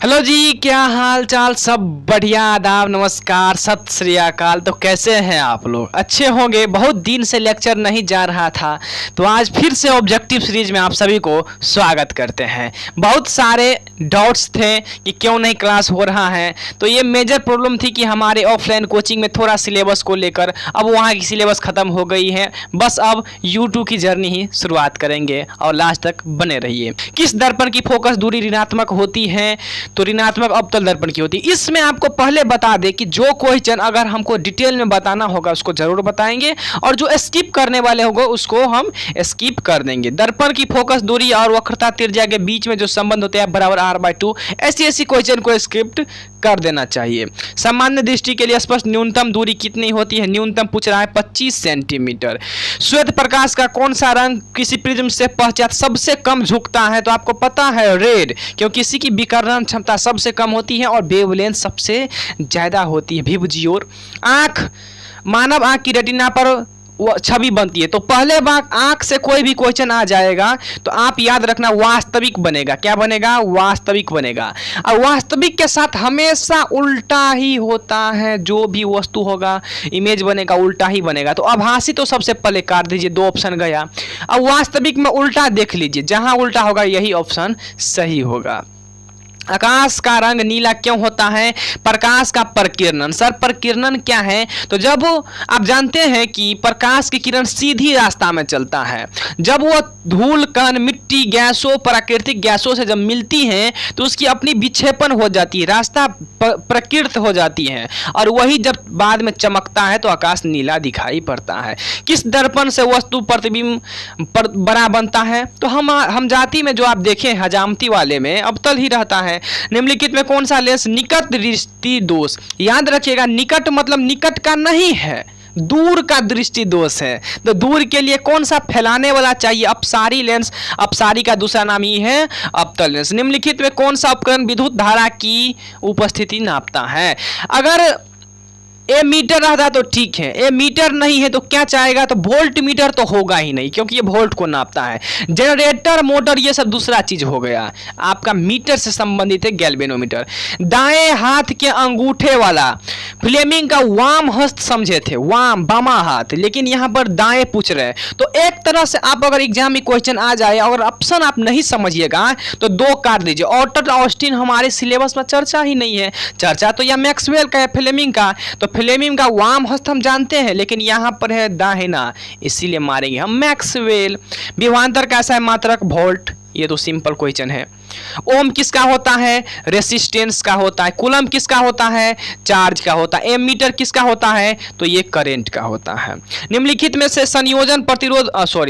Hello जी, क्या हाल चाल? सब बढ़िया, आदाब, नमस्कार, सत श्री अकाल। तो कैसे हैं आप लोग? अच्छे होंगे। बहुत दिन से लेक्चर नहीं जा रहा था, तो आज फिर से ऑब्जेक्टिव सीरीज में आप सभी को स्वागत करते हैं। बहुत सारे डाउट्स थे कि क्यों नहीं क्लास हो रहा है, तो ये मेजर प्रॉब्लम थी कि हमारे ऑफलाइन कोचिंग में थोड़ा सिलेबस को लेकर अब वहाँ की सिलेबस ख़त्म हो गई है। बस अब यूट्यूब की जर्नी ही शुरुआत करेंगे और लास्ट तक बने रहिए। किस दर्पण की फोकस दूरी ऋणात्मक होती है? तो ऋणात्मक अवतल दर्पण की होती है। इसमें आपको पहले बता दें कि जो क्वेश्चन अगर हमको डिटेल में बताना होगा उसको जरूर बताएंगे, और जो स्किप करने वाले होंगे उसको हम स्किप कर देंगे। दर्पण की फोकस दूरी और वक्रता त्रिज्या के बीच में जो संबंध होते हैं बराबर r/2, ऐसी क्वेश्चन को स्किप कर देना चाहिए। सामान्य दृष्टि के लिए स्पष्ट न्यूनतम दूरी कितनी होती है? न्यूनतम पूछ रहा है 25 सेंटीमीटर। श्वेत प्रकाश का कौन सा रंग किसी प्रिज्म से पश्चात सबसे कम झुकता है? तो आपको पता है रेड, क्योंकि किसी की विकर्ण क्षमता सबसे कम होती है और वेवलेंथ सबसे ज्यादा होती है। विभज्योर आंख, मानव आंख की रेटिना पर छवि बनती है। तो पहले बार आंख से कोई भी क्वेश्चन आ जाएगा तो आप याद रखना वास्तविक बनेगा। क्या बनेगा? वास्तविक बनेगा। और वास्तविक के साथ हमेशा उल्टा ही होता है। जो भी वस्तु होगा इमेज बनेगा उल्टा ही बनेगा। तो आभासी तो सबसे पहले काट दीजिए, 2 ऑप्शन गया। अब वास्तविक में उल्टा देख लीजिए, जहां उल्टा होगा यही ऑप्शन सही होगा। आकाश का रंग नीला क्यों होता है? प्रकाश का प्रकीर्णन। सर प्रकीर्णन क्या है? तो जब आप जानते हैं कि प्रकाश की किरण सीधी रास्ता में चलता है, जब वो धूल कण मिट्टी गैसों प्राकृतिक गैसों से जब मिलती हैं तो उसकी अपनी विक्षेपण हो जाती है, रास्ता प्रकीर्त हो जाती है, और वही जब बाद में चमकता है तो आकाश नीला दिखाई पड़ता है। किस दर्पण से वस्तु प्रतिबिंब बड़ा बनता है? तो हम जाति में जो आप देखें हजामती वाले में अवतल ही रहता है। निम्नलिखित में कौन सा लेंस निकट दृष्टि दोष? याद रखिएगा, निकट मतलब निकट का नहीं है, दूर का दृष्टि दोष है। तो दूर के लिए कौन सा फैलाने वाला चाहिए? अपसारी लेंस। अपसारी का दूसरा नाम ही है अवतल लेंस। निम्नलिखित में कौन सा उपकरण विद्युत धारा की उपस्थिति नापता है? अगर ए मीटर रहता तो ठीक है, ए मीटर नहीं है तो क्या चाहेगा? तो वोल्ट मीटर तो होगा ही नहीं, क्योंकि ये वोल्ट को नापता है। जनरेटर, मोटर, ये सब दूसरा चीज हो गया। आपका मीटर से संबंधित है गैल्वेनोमीटर। दाएं हाथ के अंगूठे वाला फ्लेमिंग का वाम हस्त समझे थे, वाम बामा हाथ, लेकिन यहां पर दाएं पूछ रहे हैं। तो एक तरह से आप अगर एग्जाम में क्वेश्चन आ जाए और ऑप्शन आप नहीं समझिएगा तो 2 काट दीजिए। ऑल्बर्ट आइंस्टीन हमारे सिलेबस में चर्चा ही नहीं है। चर्चा तो या मैक्सवेल का है, फ्लेमिंग का। तो फ्लेमिंग का वाम हस्त हम जानते हैं, लेकिन यहां पर है दाहिना, इसीलिए मारेंगे हम मैक्सवेल। विभवांतर कैसा है? मात्रक वोल्ट। ये तो सिंपल क्वेश्चन है। ओम किसका होता है? रेसिस्टेंस का होता है। कूलम किसका होता है? चार्ज का होता है। एमीटर किसका होता है? तो ये करंट का होता है। निम्नलिखित में से संयोजन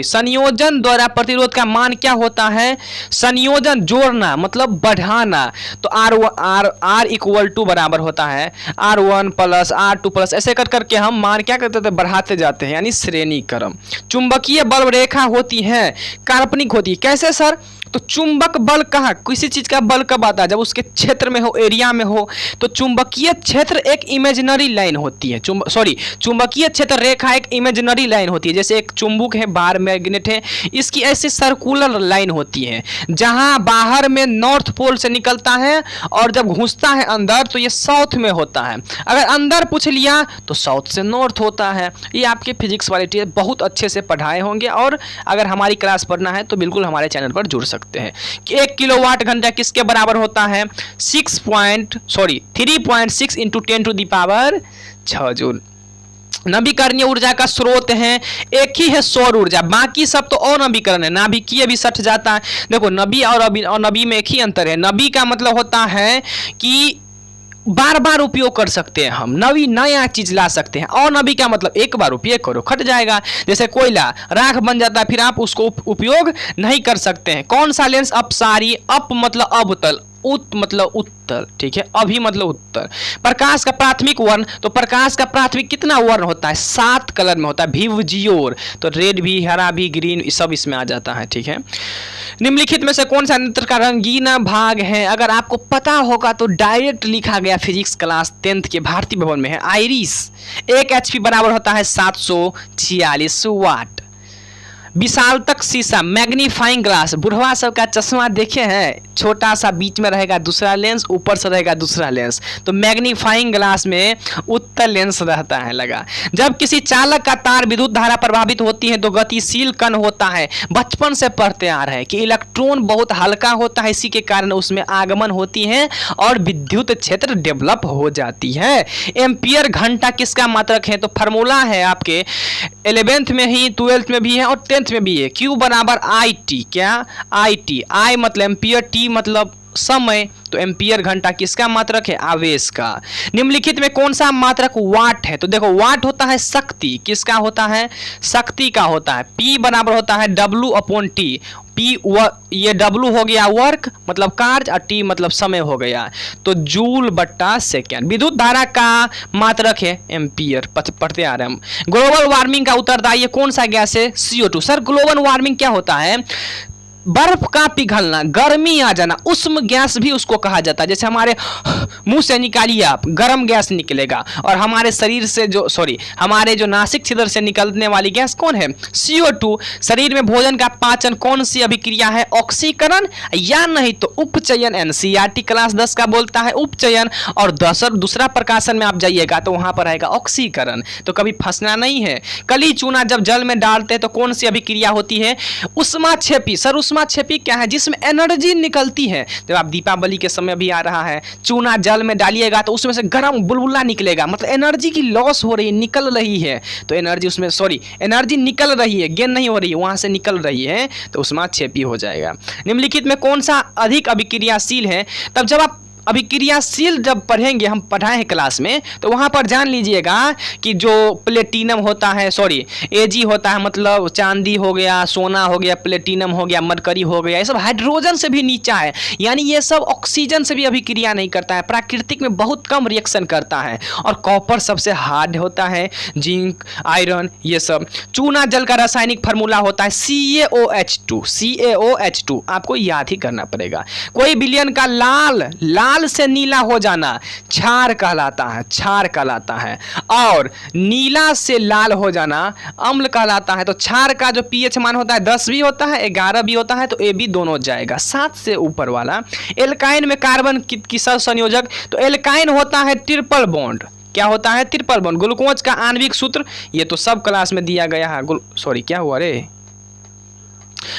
संयोजन द्वारा प्रतिरोध का मान क्या होता है? संयोजन जोड़ना मतलब बढ़ाना। तो R इक्वल टू बराबर होता है R1 प्लस R2 प्लस, ऐसे कर करके हम मान क्या करते थे? बढ़ाते जाते हैं, यानी श्रेणी क्रम। चुंबकीय बल रेखा होती है, काल्पनिक होती है। कैसे सर? तो चुंबक बल कहाँ, किसी चीज का बल कब आता है? जब उसके क्षेत्र में हो, एरिया में हो। तो चुंबकीय क्षेत्र एक इमेजिनरी लाइन होती है। चुंबकीय क्षेत्र रेखा एक इमेजिनरी लाइन होती है। जैसे एक चुंबक है, बाहर मैग्नेट है, इसकी ऐसी सर्कुलर लाइन होती है, जहां बाहर में नॉर्थ पोल से निकलता है और जब घुसता है अंदर तो ये साउथ में होता है। अगर अंदर पूछ लिया तो साउथ से नॉर्थ होता है। ये आपके फिजिक्स वाले टीचर बहुत अच्छे से पढ़ाए होंगे, और अगर हमारी क्लास पढ़ना है तो बिल्कुल हमारे चैनल पर जुड़ सकते हैं। कि 1 किलोवाट घंटा किसके बराबर होता है? 3.6 इंटू 10⁻6 जूल। नवीकरणीय ऊर्जा का स्रोत है, एक ही है सौर ऊर्जा, बाकी सब तो अनवीकरण है। नाभिकीय भी सट जाता है। देखो नवी और नवी में एक ही अंतर है। नवी का मतलब होता है कि बार बार उपयोग कर सकते हैं हम, नवी नया चीज ला सकते हैं। और नवी का मतलब एक बार उपयोग करो खट जाएगा। जैसे कोयला राख बन जाता है, फिर आप उसको उपयोग नहीं कर सकते हैं। कौन सा लेंस अपसारी? अप मतलब अवतल, उत मतलब उत्तर, ठीक है, अभी मतलब उत्तर। प्रकाश का प्राथमिक वर्ण, तो प्रकाश का प्राथमिक कितना वर्ण होता है? 7 कलर में होता है। विभज्योर, तो रेड भी, हरा भी, ग्रीन, सब इसमें आ जाता है, ठीक है। निम्नलिखित में से कौन सा नेत्र का रंगीन भाग है? अगर आपको पता होगा तो डायरेक्ट लिखा गया फिजिक्स क्लास 10th के भारतीय भवन में है, आइरिस। 1 HP बराबर होता है 746 वाट। विशाल तक शीशा, मैग्नीफाइंग ग्लास, बुढ़वा सब का चश्मा देखे हैं, छोटा सा बीच में रहेगा दूसरा लेंस, ऊपर से रहेगा दूसरा लेंस, तो मैग्नीफाइंग ग्लास में उत्तल लेंस रहता है लगा। जब किसी चालक का तार विद्युत धारा प्रभावित होती है तो गतिशील कण होता है। बचपन से पढ़ते आ रहे हैं कि इलेक्ट्रॉन बहुत हल्का होता है, इसी के कारण उसमें आगमन होती है और विद्युत क्षेत्र डेवलप हो जाती है। एम्पियर घंटा किसका मात्रक है? तो फार्मूला है आपके 11th में ही, 12th में भी है और 10th में भी है। Q बराबर आई टी, क्या आई टी, आई मतलब एम्पियर, टी मतलब समय, तो एम्पियर घंटा किसका मात्रक है? आवेश का। निम्नलिखित में कौन सा मात्रक वाट है? तो देखो वाट होता है शक्ति, किसका होता है? शक्ति का होता है। P बराबर होता है W अपॉन टी। P ये W हो गया वर्क मतलब कार्य और T मतलब समय हो गया, तो जूल बट्टा सेकेंड। विद्युत धारा का मात्रक है एम्पियर, पढ़ते आ रहे हैं हम। ग्लोबल वार्मिंग का उत्तरदायी कौन सा गैस है? CO2। सर ग्लोबल वार्मिंग क्या होता है? बर्फ का पिघलना, गर्मी आ जाना, उष्म गैस भी उसको कहा जाता है। जैसे हमारे मुंह से निकालिए आप, गर्म गैस निकलेगा, और हमारे शरीर से हमारे जो नासिक छिद्र से निकलने वाली गैस कौन है? CO2। शरीर में भोजन का पाचन कौन सी अभिक्रिया है? ऑक्सीकरण या नहीं तो उपचयन। NCERT क्लास 10 का बोलता है उपचयन, और दूसरा प्रकाशन में आप जाइएगा तो वहां पर आएगा ऑक्सीकरण, तो कभी फंसना नहीं है। कली चूना जब जल में डालते हैं तो कौन सी अभिक्रिया होती है? उष्माक्षेपी। सर उष्माक्षेपी क्या है? जिसमें एनर्जी निकलती है। जब आप दीपावली के समय भी आ रहा है, चूना जल में डालिएगा तो उसमें से गर्म बुलबुला निकलेगा, मतलब एनर्जी की लॉस हो रही है, निकल रही है, तो एनर्जी उसमें एनर्जी निकल रही है, गेन नहीं हो रही है, वहां से निकल रही है, तो उष्माक्षेपी हो जाएगा। निम्नलिखित में कौन सा अधिक अभिक्रियाशील है? तब जब आप अभिक्रियाशील जब पढ़ेंगे, हम पढ़ाए हैं क्लास में, तो वहां पर जान लीजिएगा कि जो प्लेटिनम होता है, Ag होता है, मतलब चांदी हो गया, सोना हो गया, प्लेटिनम हो गया, मरकरी हो गया, ये सब हाइड्रोजन से भी नीचा है, यानी ये सब ऑक्सीजन से भी अभिक्रिया नहीं करता है, प्राकृतिक में बहुत कम रिएक्शन करता है। और कॉपर सबसे हार्ड होता है, जिंक, आयरन, ये सब। चूना जल का रासायनिक फार्मूला होता है CaOH2, CaOH2 आपको याद ही करना पड़ेगा। कोई विलयन का लाल से नीला हो जाना क्षार कहलाता है, क्षार कहलाता है, और नीला से लाल हो जाना अम्ल कहलाता है। तो क्षार का जो pH मान होता है 10 भी होता है, 11 भी होता है, तो AB दोनों जाएगा, 7 से ऊपर वाला। एल्काइन में कार्बन की संयोजक, तो एल्काइन होता है ट्रिपल बॉन्ड। क्या होता है? Triple bond. ग्लूकोज का आणविक सूत्र, ये तो सब क्लास में दिया गया है। क्या हुआ रे?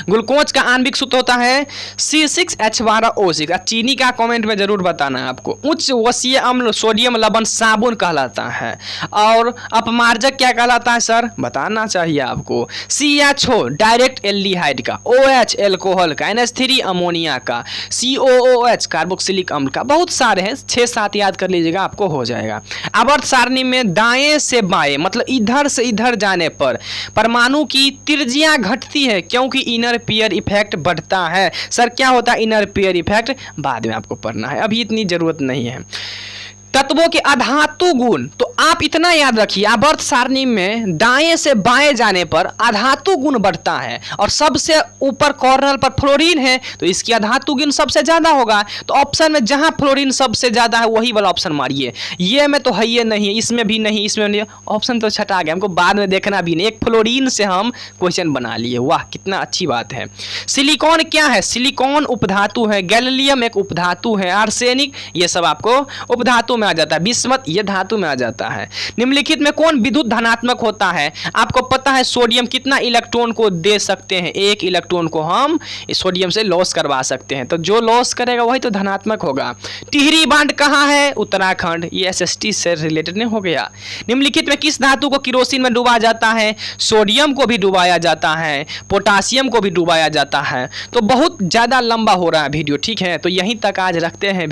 ग्लूकोज का आणविक सूत्र होता है C6H12O6। चीनी का कमेंट में जरूर बताना है आपको। उच्च वसीय अम्ल सोडियम लवण साबुन कहलाता है, और अपमार्जक क्या कहलाता है? सर बताना चाहिए आपको। CHO डायरेक्ट एल्डिहाइड का, OH एल्कोहल का, NH3 अमोनिया का, COOH कार्बोक्सिलिक अम्ल का, बहुत सारे हैं, 6-7 याद कर लीजिएगा, आपको हो जाएगा। आवर्त सारणी में दाएं से बाएं मतलब इधर से इधर जाने पर परमाणु की त्रिज्या घटती है, क्योंकि इनर पेयर इफेक्ट बढ़ता है। सर क्या होता है इनर पेयर इफेक्ट? बाद में आपको पढ़ना है, अभी इतनी जरूरत नहीं है। तत्वों के अधातु गुण, तो आप इतना याद रखिए, आवर्त सारणी में दाएं से बाएं जाने पर अधातु गुण बढ़ता है, और सबसे ऊपर कॉर्नर पर फ्लोरीन है, तो इसकी अधातु गुण सबसे ज्यादा होगा। तो ऑप्शन में जहां फ्लोरीन सबसे ज्यादा है वही वाला ऑप्शन मारिए। ये में तो है ये नहीं, इसमें भी नहीं, इसमें नहीं, ऑप्शन तो छटा गया, हमको बाद में देखना भी नहीं। एक फ्लोरीन से हम क्वेश्चन बना लिए, वाह कितना अच्छी बात है। सिलिकॉन क्या है? सिलिकॉन उपधातु है। गैलियम एक उपधातु है। आर्सेनिक ये सब आपको उपधातु में आ जाता है। बिस्मथ ये धातु में आ जाता है। निम्नलिखित में कौन विद्युत धनात्मक होता है? आपको पता है सोडियम कितना इलेक्ट्रॉन को दे सकते हैं? 1 इलेक्ट्रॉन को हम सोडियम से लॉस करवा सकते हैं, तो जो लॉस करेगा वही तो धनात्मक होगा। टिहरी बांध कहाँ है? उत्तराखंड। ये SST से रिलेटेड नहीं हो गया। निम्नलिखित में किस धातु को किरोसिन में डुबाया जाता है? सोडियम को भी डुबाया जाता है, पोटासियम को भी डुबाया जाता है। तो बहुत ज्यादा लंबा हो रहा है वीडियो, ठीक है, तो यहीं तक आज रखते हैं।